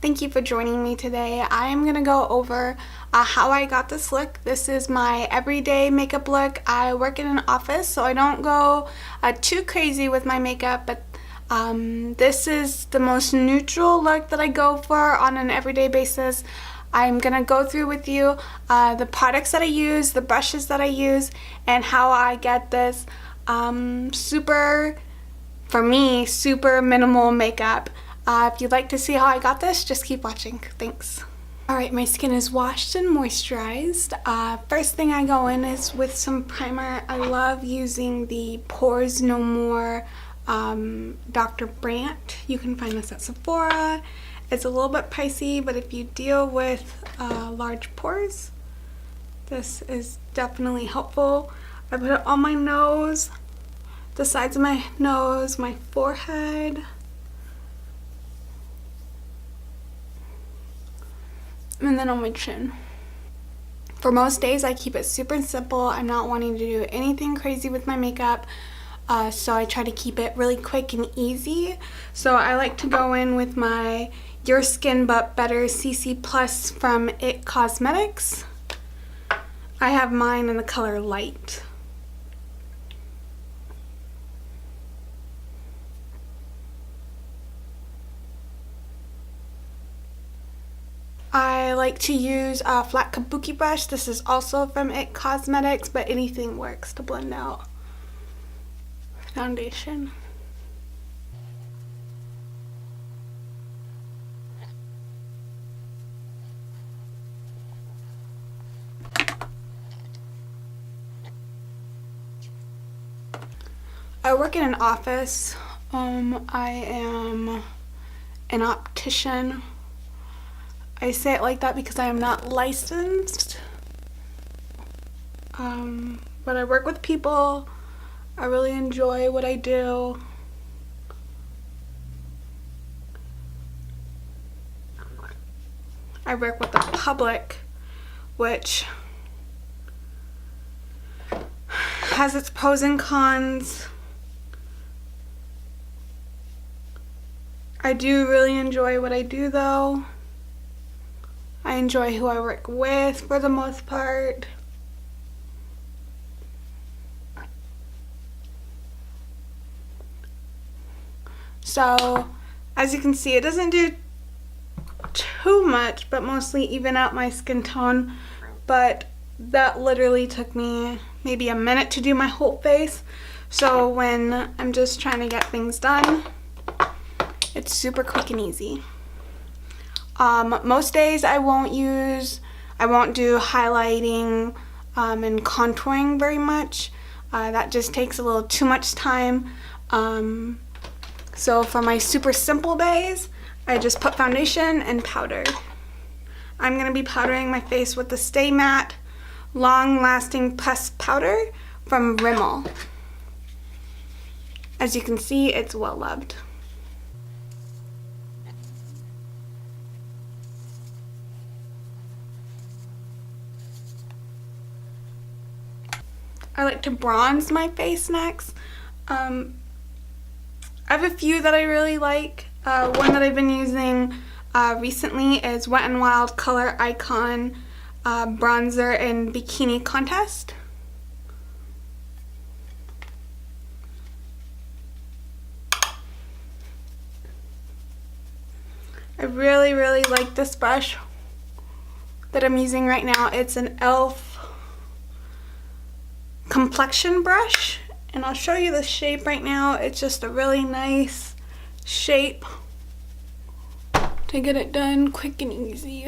Thank you for joining me today. I am going to go over how I got this look. This is my everyday makeup look. I work in an office, so I don't go too crazy with my makeup, but this is the most neutral look that I go for on an everyday basis. I'm going to go through with you the products that I use, the brushes that I use, and how I get this super minimal makeup. If you'd like to see how I got this, just keep watching. Thanks. Alright, my skin is washed and moisturized. First thing I go in is with some primer. I love using the Pores No More Dr. Brandt. You can find this at Sephora. It's a little bit pricey, but if you deal with large pores, this is definitely helpful. I put it on my nose, the sides of my nose, my forehead, and then on my chin. For most days, I keep it super simple. I'm not wanting to do anything crazy with my makeup, so I try to keep it really quick and easy. So I like to go in with my Your Skin But Better CC Plus from It Cosmetics. I have mine in the color Light. I like to use a flat kabuki brush. This is also from It Cosmetics, but anything works to blend out foundation. I work in an office. I am an optician. I say it like that because I am not licensed, but I work with people. I really enjoy what I do. I work with the public, which has its pros and cons. I do really enjoy what I do though. I enjoy who I work with for the most part. So, as you can see, it doesn't do too much, but mostly even out my skin tone. But that literally took me maybe a minute to do my whole face. So when I'm just trying to get things done, it's super quick and easy. Most days I won't do highlighting and contouring very much. That just takes a little too much time. So for my super simple days, I just put foundation and powder. I'm going to be powdering my face with the Stay Matte Long Lasting Pressed Powder from Rimmel. As you can see, it's well loved. I like to bronze my face next. I have a few that I really like. One that I've been using recently is Wet n Wild Color Icon Bronzer in Bikini Contest. I really like this brush that I'm using right now. It's an e.l.f. complexion brush, and I'll show you the shape right now. It's just a really nice shape to get it done quick and easy.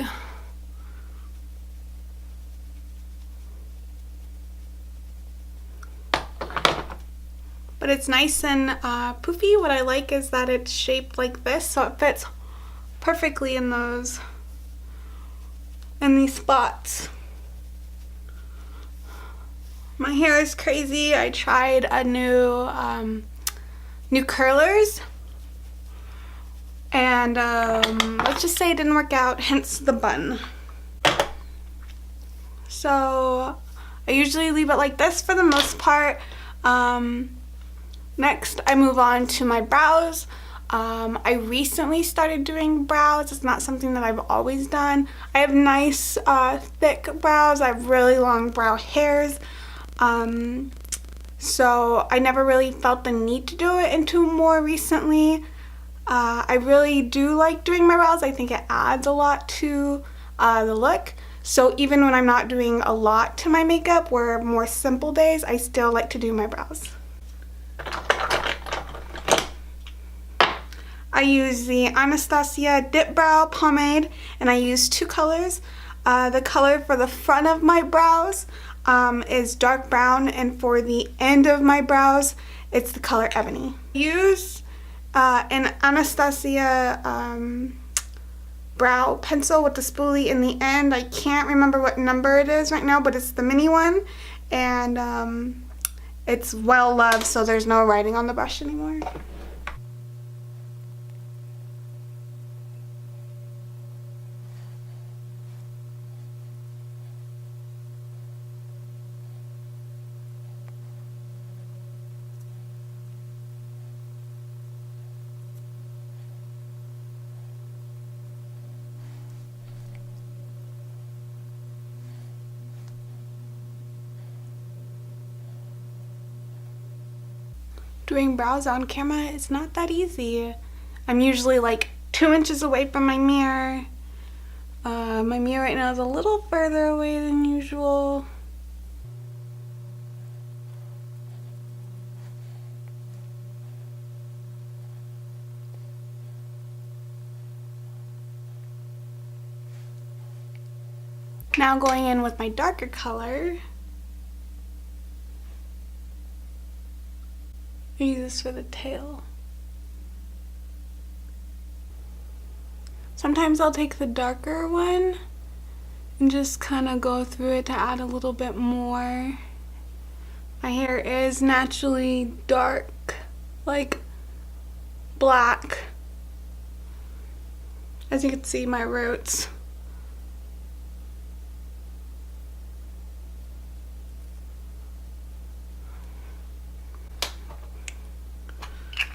But it's nice and poofy. What I like is that it's shaped like this, so it fits perfectly in these spots. My hair is crazy. I tried a new curlers, and let's just say it didn't work out, hence the bun. So I usually leave it like this for the most part. Next I move on to my brows. I recently started doing brows. It's not something that I've always done. I have nice thick brows. I have really long brow hairs. So I never really felt the need to do it until more recently. I really do like doing my brows. I think it adds a lot to the look. So even when I'm not doing a lot to my makeup, or more simple days, I still like to do my brows. I use the Anastasia Dip Brow pomade, and I use two colors. The color for the front of my brows is dark brown, and for the end of my brows, it's the color ebony. I use an Anastasia brow pencil with the spoolie in the end. I can't remember what number it is right now, but it's the mini one, and it's well loved, so there's no writing on the brush anymore. Doing brows on camera is not that easy. I'm usually like 2 inches away from my mirror. My mirror right now is a little further away than usual. Now going in with my darker color. I use this for the tail. Sometimes I'll take the darker one and just kind of go through it to add a little bit more. My hair is naturally dark, like black. As you can see, my roots.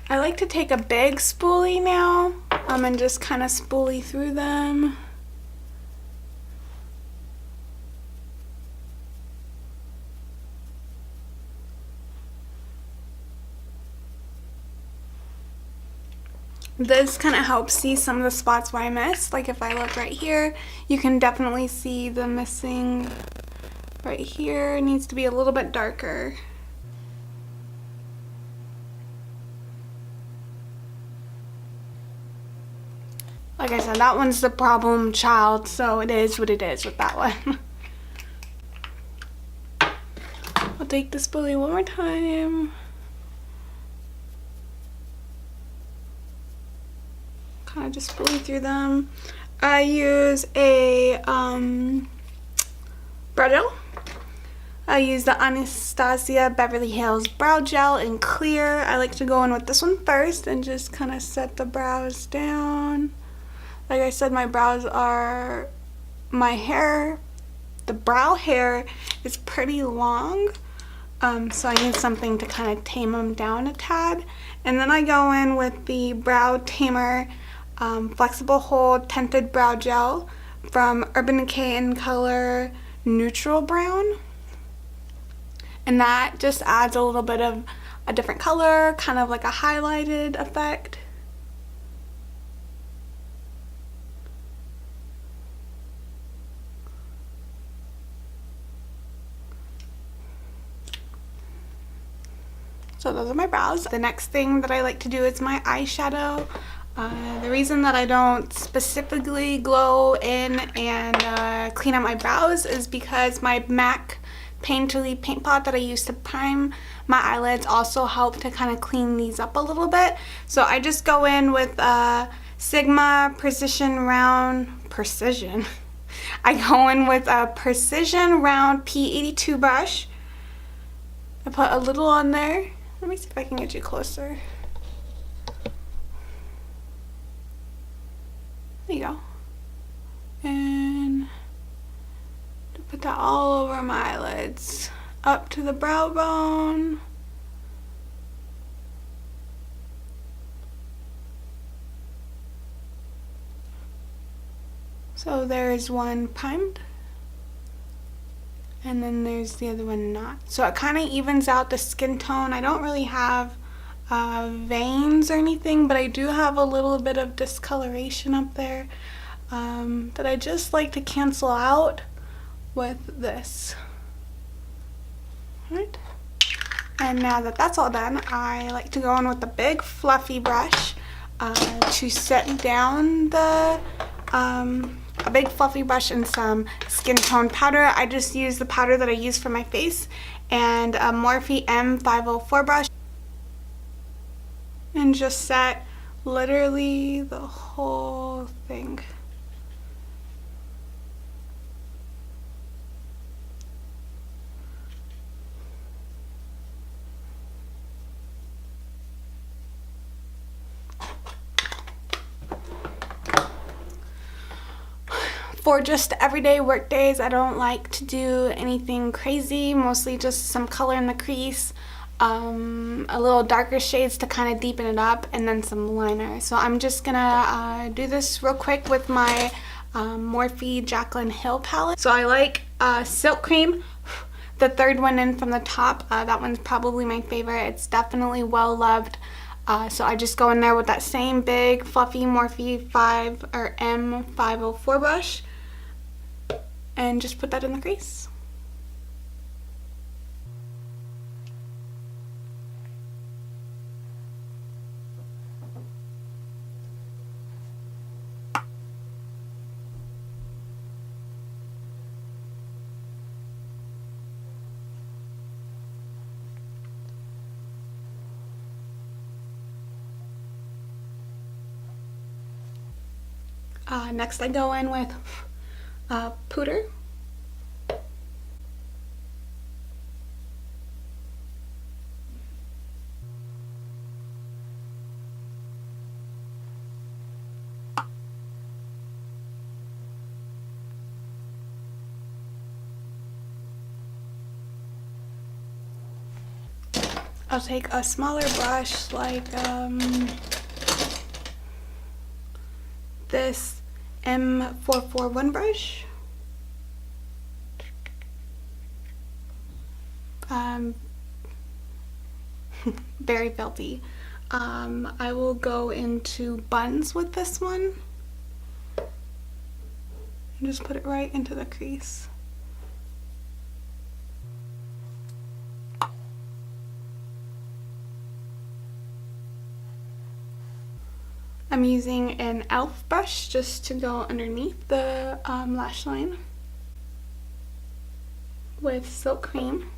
I like to take a big spoolie now and just kind of spoolie through them. This kind of helps see some of the spots where I missed. Like if I look right here, you can definitely see the missing right here. It needs to be a little bit darker. Like I said, that one's the problem child, so it is what it is with that one. I'll take the spoolie one more time. Kind of just spoolie through them. I use a brow gel. I use the Anastasia Beverly Hills Brow Gel in clear. I like to go in with this one first and just kind of set the brows down. Like I said, my brows are, my hair, the brow hair is pretty long, so I need something to kind of tame them down a tad. And then I go in with the Brow Tamer Flexible Hold Tinted Brow Gel from Urban Decay in color Neutral Brown. And that just adds a little bit of a different color, kind of like a highlighted effect. So those are my brows. The next thing that I like to do is my eyeshadow. The reason that I don't specifically go in and clean up my brows is because my MAC Painterly paint pot that I use to prime my eyelids also help to kind of clean these up a little bit. So I just go in with Sigma Precision Round Precision. I go in with a Precision Round P82 brush. I put a little on there. Let me see if I can get you closer. There you go. And put that all over my eyelids, up to the brow bone. So there's one primed, and then there's the other one not. So it kind of evens out the skin tone. I don't really have veins or anything, but I do have a little bit of discoloration up there that I just like to cancel out with this. Right. And now that that's all done, I like to go in with a big fluffy brush to set down the a big fluffy brush and some skin tone powder. I just use the powder that I use for my face and a Morphe M504 brush, and just set literally the whole thing. For just everyday work days, I don't like to do anything crazy, mostly just some color in the crease, a little darker shades to kind of deepen it up, and then some liner. So I'm just gonna do this real quick with my Morphe Jaclyn Hill palette. So I like Silk Cream, the third one in from the top. That one's probably my favorite. It's definitely well loved. So I just go in there with that same big fluffy Morphe M504 brush and just put that in the crease. Next I go in with powder. I'll take a smaller brush like this M441 brush. Very filthy. I will go into buns with this one and just put it right into the crease. I'm using an e.l.f. brush just to go underneath the lash line with Silk Cream.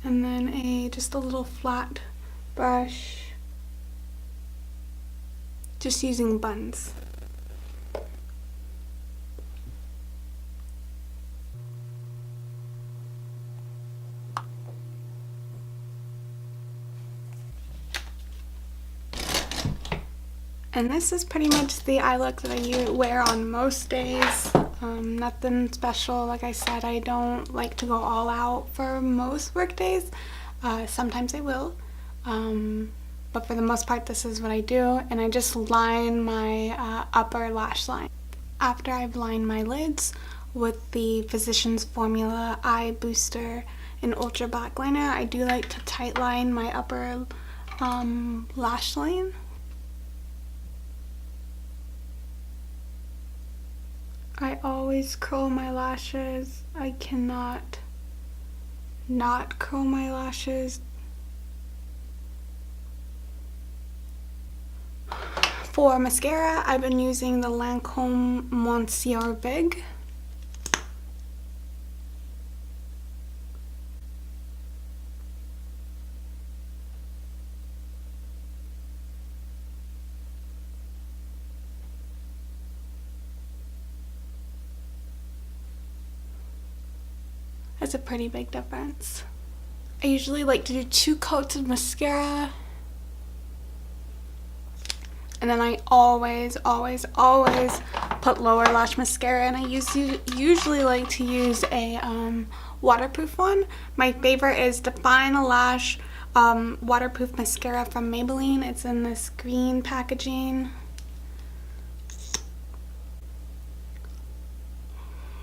And then just a little flat brush, just using buns. And this is pretty much the eye look that I wear on most days. Nothing special. Like I said, I don't like to go all out for most work days. Sometimes I will. But for the most part, this is what I do. And I just line my upper lash line. After I've lined my lids with the Physicians Formula Eye Booster and Ultra Black Liner, I do like to tight line my upper lash line. I always curl my lashes. I cannot not curl my lashes. For mascara, I've been using the Lancome Monsieur Big. That's a pretty big difference. I usually like to do 2 coats of mascara, And then I always put lower lash mascara, and I usually like to use a waterproof one. My favorite is Define Lash waterproof mascara from Maybelline. It's in this green packaging.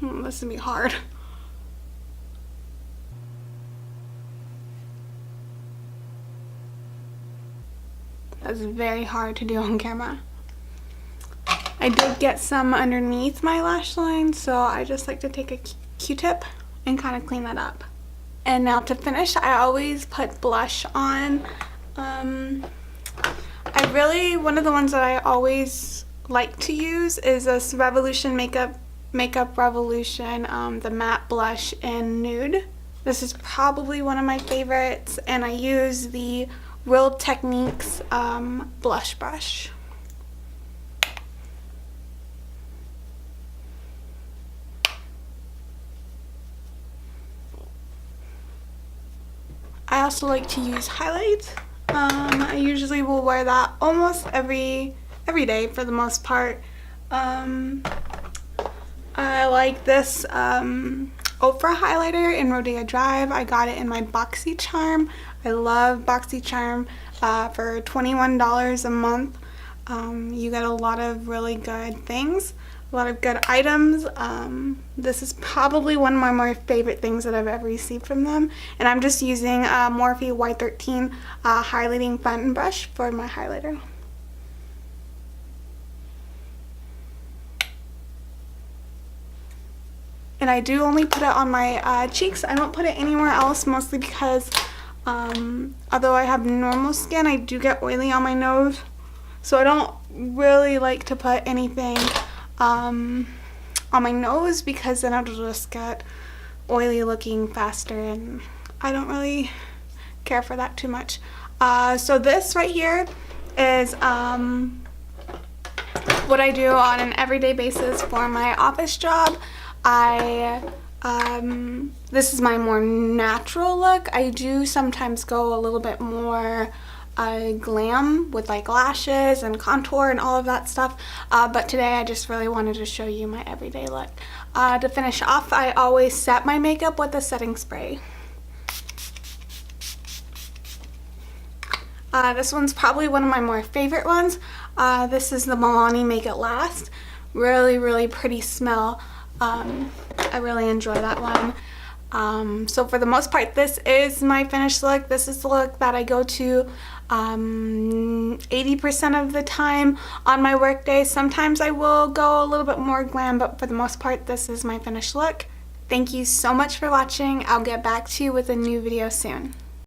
This is gonna be hard. That's very hard to do on camera. I did get some underneath my lash line, so I just like to take a Q-tip and kind of clean that up. And now to finish, I always put blush on. One of the ones that I always like to use is this Revolution Makeup Revolution, the matte blush in Nude. This is probably one of my favorites, and I use the Real Techniques blush brush. I also like to use highlight. I usually will wear that almost every day for the most part. I like this Ofra highlighter in Rodeo Drive. I got it in my BoxyCharm. I love BoxyCharm. For $21 a month, you get a lot of really good things, a lot of good items. This is probably one of my more favorite things that I've ever received from them. And I'm just using Morphe Y13 highlighting fountain brush for my highlighter. And I do only put it on my cheeks. I don't put it anywhere else, mostly because although I have normal skin, I do get oily on my nose. So I don't really like to put anything on my nose, because then it'll just get oily looking faster, and I don't really care for that too much. So this right here is what I do on an everyday basis for my office job. This is my more natural look. I do sometimes go a little bit more glam with like lashes and contour and all of that stuff, but today I just really wanted to show you my everyday look. To finish off, I always set my makeup with a setting spray. This one's probably one of my more favorite ones. This is the Milani Make It Last. Really pretty smell. I really enjoy that one. So for the most part, this is my finished look. This is the look that I go to 80% of the time on my work day. Sometimes I will go a little bit more glam, but for the most part, this is my finished look. Thank you so much for watching. I'll get back to you with a new video soon.